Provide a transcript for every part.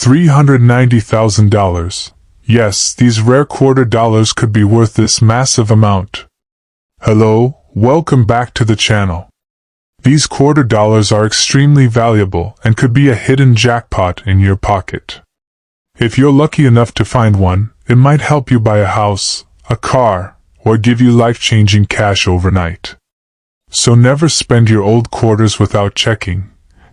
$390,000. Yes, these rare quarter dollars could be worth this massive amount. Hello, welcome back to the channel. These quarter dollars are extremely valuable and could be a hidden jackpot in your pocket. If you're lucky enough to find one, it might help you buy a house, a car, or give you life-changing cash overnight. So never spend your old quarters without checking,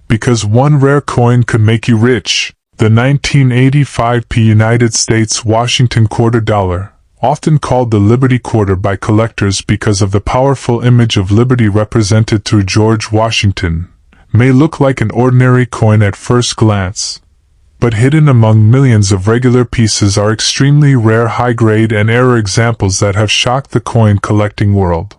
because one rare coin could make you rich. The 1985 United States Washington quarter dollar, often called the Liberty Quarter by collectors because of the powerful image of liberty represented through George Washington, may look like an ordinary coin at first glance, but hidden among millions of regular pieces are extremely rare high-grade and rare examples that have shocked the coin collecting world.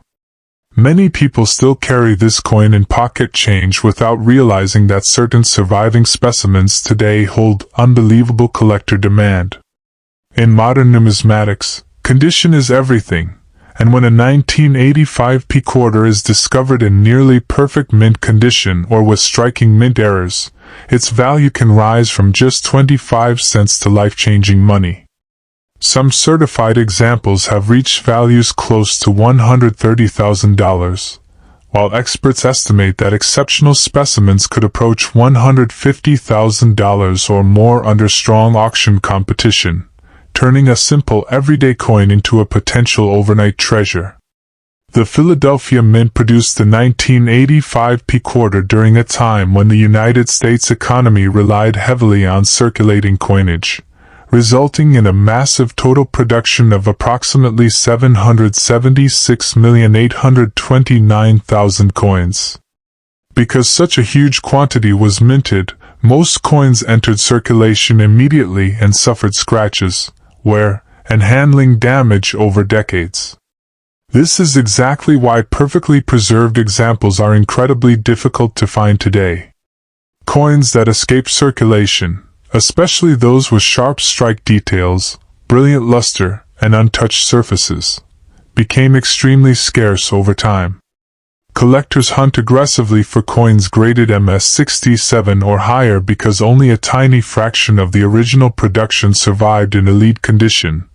Many people still carry this coin in pocket change without realizing that certain surviving specimens today hold unbelievable collector demand. In modern numismatics, condition is everything, and when a 1985 quarter is discovered in nearly perfect mint condition or with striking mint errors, its value can rise from just 25 cents to life-changing money. Some certified examples have reached values close to $130,000, while experts estimate that exceptional specimens could approach $150,000 or more under strong auction competition, turning a simple everyday coin into a potential overnight treasure. The Philadelphia Mint produced the 1985 quarter during a time when the United States economy relied heavily on circulating coinage, resulting in a massive total production of approximately 776,829,000 coins. Because such a huge quantity was minted, most coins entered circulation immediately and suffered scratches, wear, and handling damage over decades. This is exactly why perfectly preserved examples are incredibly difficult to find today. Coins that escape circulation, especially those with sharp strike details, brilliant luster, and untouched surfaces, became extremely scarce over time. Collectors hunt aggressively for coins graded MS67 or higher because only a tiny fraction of the original production survived in elite condition,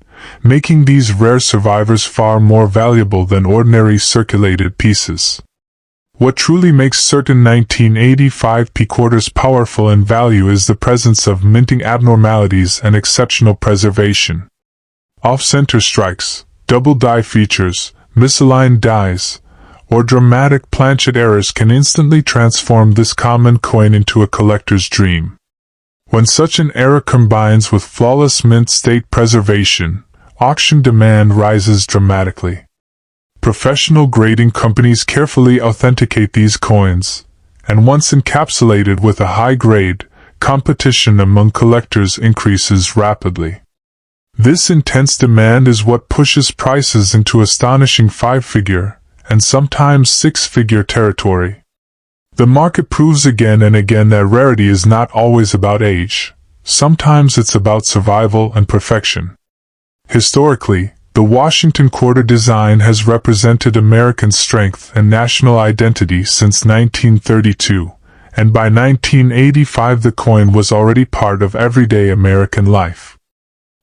making these rare survivors far more valuable than ordinary circulated pieces. What truly makes certain 1985 quarters powerful in value is the presence of minting abnormalities and exceptional preservation. Off-center strikes, double die features, misaligned dies, or dramatic planchet errors can instantly transform this common coin into a collector's dream. When such an error combines with flawless mint state preservation, auction demand rises dramatically. Professional grading companies carefully authenticate these coins, and once encapsulated with a high grade, competition among collectors increases rapidly. This intense demand is what pushes prices into astonishing five-figure, and sometimes six-figure territory. The market proves again and again that rarity is not always about age. Sometimes it's about survival and perfection. Historically, the Washington quarter design has represented American strength and national identity since 1932, and by 1985 the coin was already part of everyday American life.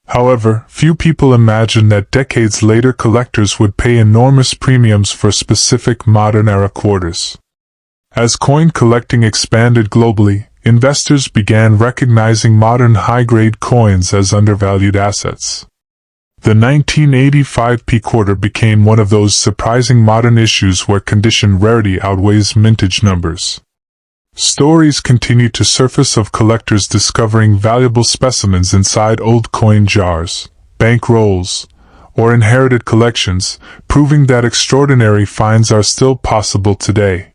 However, few people imagined that decades later collectors would pay enormous premiums for specific modern-era quarters. As coin collecting expanded globally, investors began recognizing modern high-grade coins as undervalued assets. The 1985 quarter became one of those surprising modern issues where condition rarity outweighs mintage numbers. Stories continue to surface of collectors discovering valuable specimens inside old coin jars, bank rolls, or inherited collections, proving that extraordinary finds are still possible today.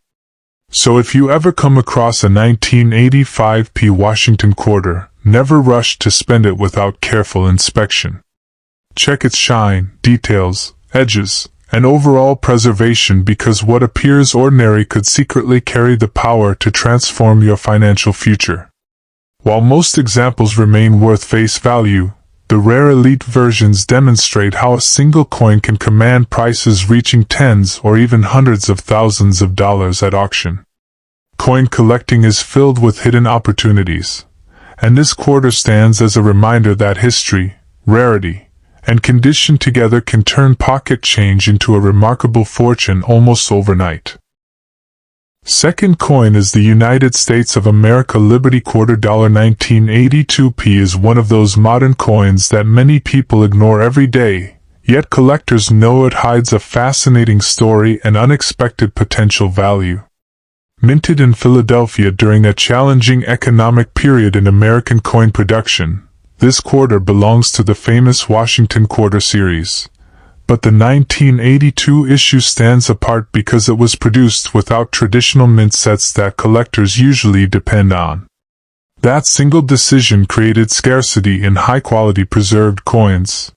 So if you ever come across a 1985 Washington quarter, never rush to spend it without careful inspection. Check its shine, details, edges, and overall preservation, because what appears ordinary could secretly carry the power to transform your financial future. While most examples remain worth face value, the rare elite versions demonstrate how a single coin can command prices reaching tens or even hundreds of thousands of dollars at auction. Coin collecting is filled with hidden opportunities, and this quarter stands as a reminder that history, rarity, and condition together can turn pocket change into a remarkable fortune almost overnight. Second coin is the United States of America Liberty Quarter. 1982p is one of those modern coins that many people ignore every day, yet collectors know it hides a fascinating story and unexpected potential value. Minted in Philadelphia during a challenging economic period in American coin production, this quarter belongs to the famous Washington Quarter series. But the 1982 issue stands apart because it was produced without traditional mint sets that collectors usually depend on. That single decision created scarcity in high-quality preserved coins.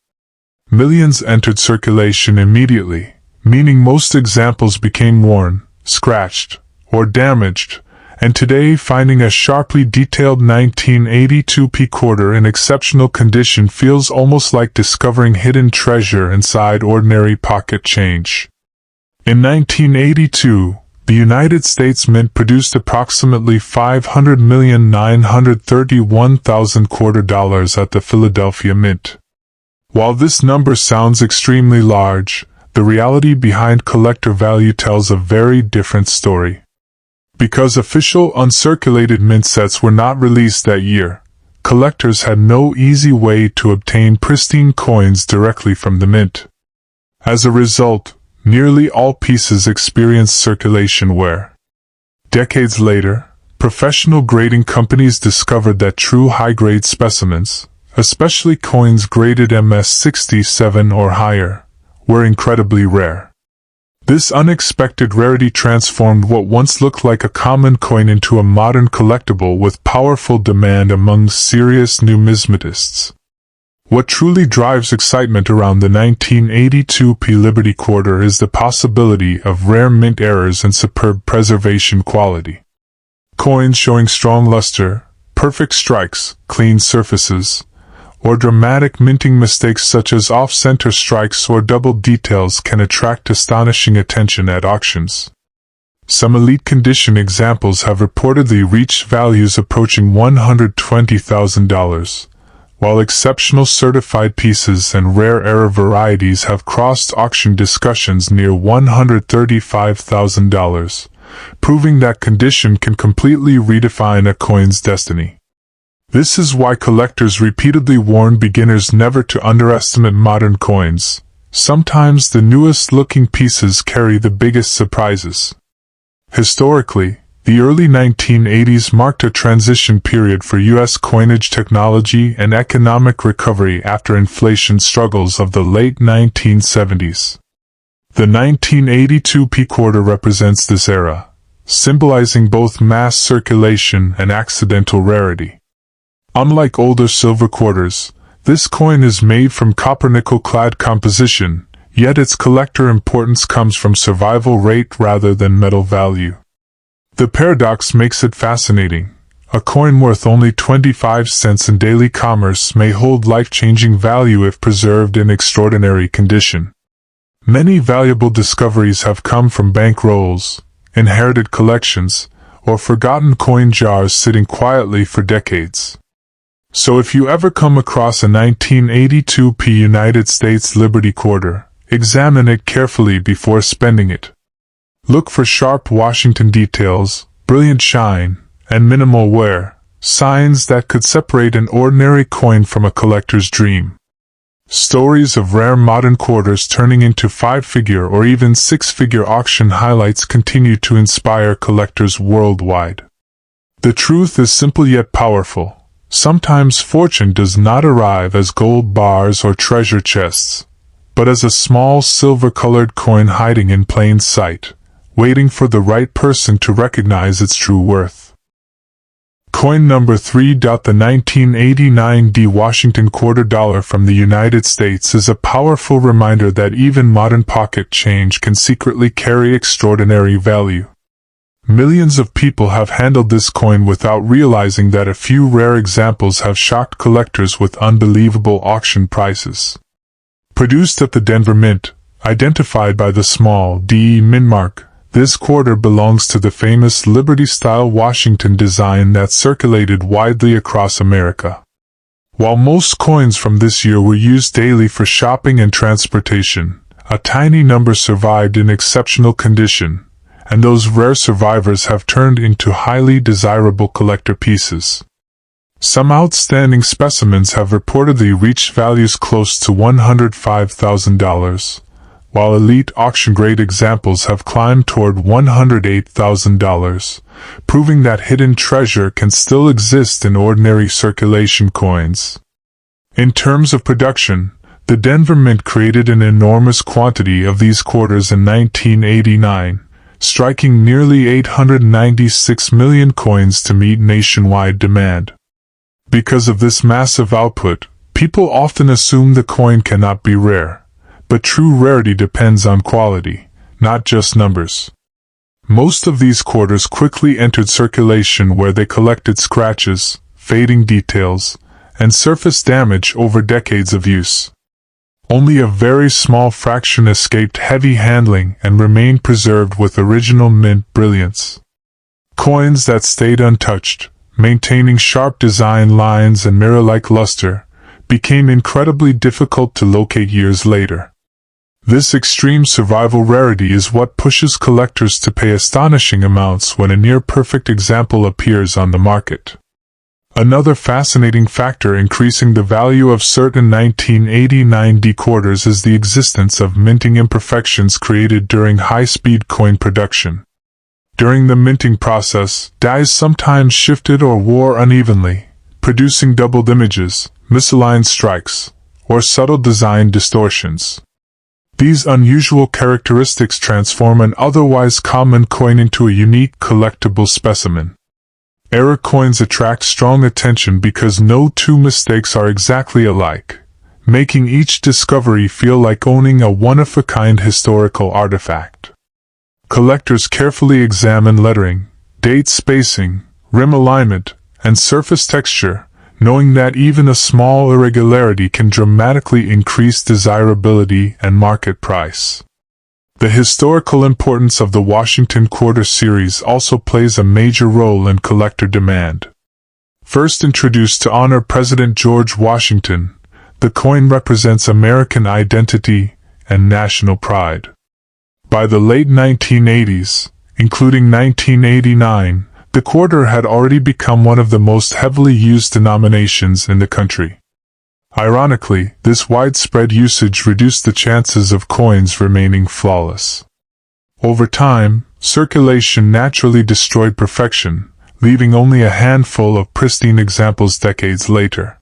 Millions entered circulation immediately, meaning most examples became worn, scratched, or damaged, and today finding a sharply detailed 1982p quarter in exceptional condition feels almost like discovering hidden treasure inside ordinary pocket change. In 1982, the United States Mint produced approximately 500,931,000 quarter dollars at the Philadelphia Mint. While this number sounds extremely large, the reality behind collector value tells a very different story. Because official uncirculated mint sets were not released that year, collectors had no easy way to obtain pristine coins directly from the mint. As a result, nearly all pieces experienced circulation wear. Decades later, professional grading companies discovered that true high-grade specimens, especially coins graded MS-67 or higher, were incredibly rare. This unexpected rarity transformed what once looked like a common coin into a modern collectible with powerful demand among serious numismatists. What truly drives excitement around the 1982p Liberty Quarter is the possibility of rare mint errors and superb preservation quality. Coins showing strong luster, perfect strikes, clean surfaces, or dramatic minting mistakes such as off-center strikes or double details can attract astonishing attention at auctions. Some elite condition examples have reportedly reached values approaching $120,000, while exceptional certified pieces and rare error varieties have crossed auction discussions near $135,000, proving that condition can completely redefine a coin's destiny. This is why collectors repeatedly warn beginners never to underestimate modern coins. Sometimes the newest-looking pieces carry the biggest surprises. Historically, the early 1980s marked a transition period for U.S. coinage technology and economic recovery after inflation struggles of the late 1970s. The 1982p quarter represents this era, symbolizing both mass circulation and accidental rarity. Unlike older silver quarters, this coin is made from copper-nickel-clad composition, yet its collector importance comes from survival rate rather than metal value. The paradox makes it fascinating. A coin worth only 25 cents in daily commerce may hold life-changing value if preserved in extraordinary condition. Many valuable discoveries have come from bank rolls, inherited collections, or forgotten coin jars sitting quietly for decades. So if you ever come across a 1982p United States Liberty Quarter, examine it carefully before spending it. Look for sharp Washington details, brilliant shine, and minimal wear, signs that could separate an ordinary coin from a collector's dream. Stories of rare modern quarters turning into 5-figure or even 6-figure auction highlights continue to inspire collectors worldwide. The truth is simple yet powerful. Sometimes fortune does not arrive as gold bars or treasure chests, but as a small silver-colored coin hiding in plain sight, waiting for the right person to recognize its true worth. Coin number 3. The 1989 Washington Quarter Dollar from the United States is a powerful reminder that even modern pocket change can secretly carry extraordinary value. Millions of people have handled this coin without realizing that a few rare examples have shocked collectors with unbelievable auction prices. Produced at the Denver Mint, identified by the small D mint mark, This quarter belongs to the famous Liberty-style Washington design that circulated widely across America. While most coins from this year were used daily for shopping and transportation, a tiny number survived in exceptional condition, and those rare survivors have turned into highly desirable collector pieces. Some outstanding specimens have reportedly reached values close to $105,000, while elite auction-grade examples have climbed toward $108,000, proving that hidden treasure can still exist in ordinary circulation coins. In terms of production, the Denver Mint created an enormous quantity of these quarters in 1989, striking nearly 896 million coins to meet nationwide demand. Because of this massive output, people often assume the coin cannot be rare, but true rarity depends on quality, not just numbers. Most of these quarters quickly entered circulation where they collected scratches, fading details, and surface damage over decades of use. Only a very small fraction escaped heavy handling and remained preserved with original mint brilliance. Coins that stayed untouched, maintaining sharp design lines and mirror-like luster, became incredibly difficult to locate years later. This extreme survival rarity is what pushes collectors to pay astonishing amounts when a near-perfect example appears on the market. Another fascinating factor increasing the value of certain 1989 quarters is the existence of minting imperfections created during high-speed coin production. During the minting process, dies sometimes shifted or wore unevenly, producing doubled images, misaligned strikes, or subtle design distortions. These unusual characteristics transform an otherwise common coin into a unique collectible specimen. Error coins attract strong attention because no two mistakes are exactly alike, making each discovery feel like owning a one-of-a-kind historical artifact. Collectors carefully examine lettering, date spacing, rim alignment, and surface texture, knowing that even a small irregularity can dramatically increase desirability and market price. The historical importance of the Washington Quarter series also plays a major role in collector demand. First introduced to honor President George Washington, the coin represents American identity and national pride. By the late 1980s, including 1989, the quarter had already become one of the most heavily used denominations in the country. Ironically, this widespread usage reduced the chances of coins remaining flawless. Over time, circulation naturally destroyed perfection, leaving only a handful of pristine examples decades later.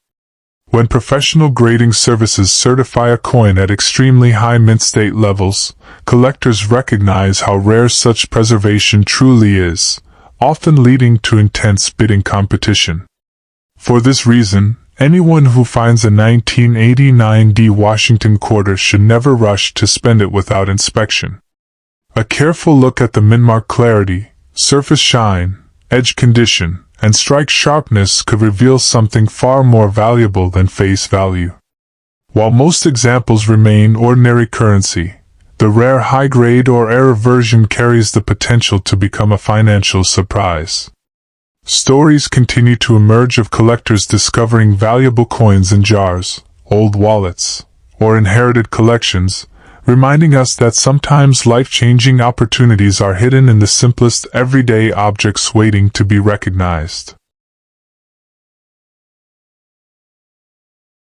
When professional grading services certify a coin at extremely high mint state levels, collectors recognize how rare such preservation truly is, often leading to intense bidding competition. For this reason, anyone who finds a 1989 Washington quarter should never rush to spend it without inspection. A careful look at the mintmark clarity, surface shine, edge condition, and strike sharpness could reveal something far more valuable than face value. While most examples remain ordinary currency, the rare high-grade or error version carries the potential to become a financial surprise. Stories continue to emerge of collectors discovering valuable coins in jars, old wallets, or inherited collections, reminding us that sometimes life-changing opportunities are hidden in the simplest everyday objects waiting to be recognized.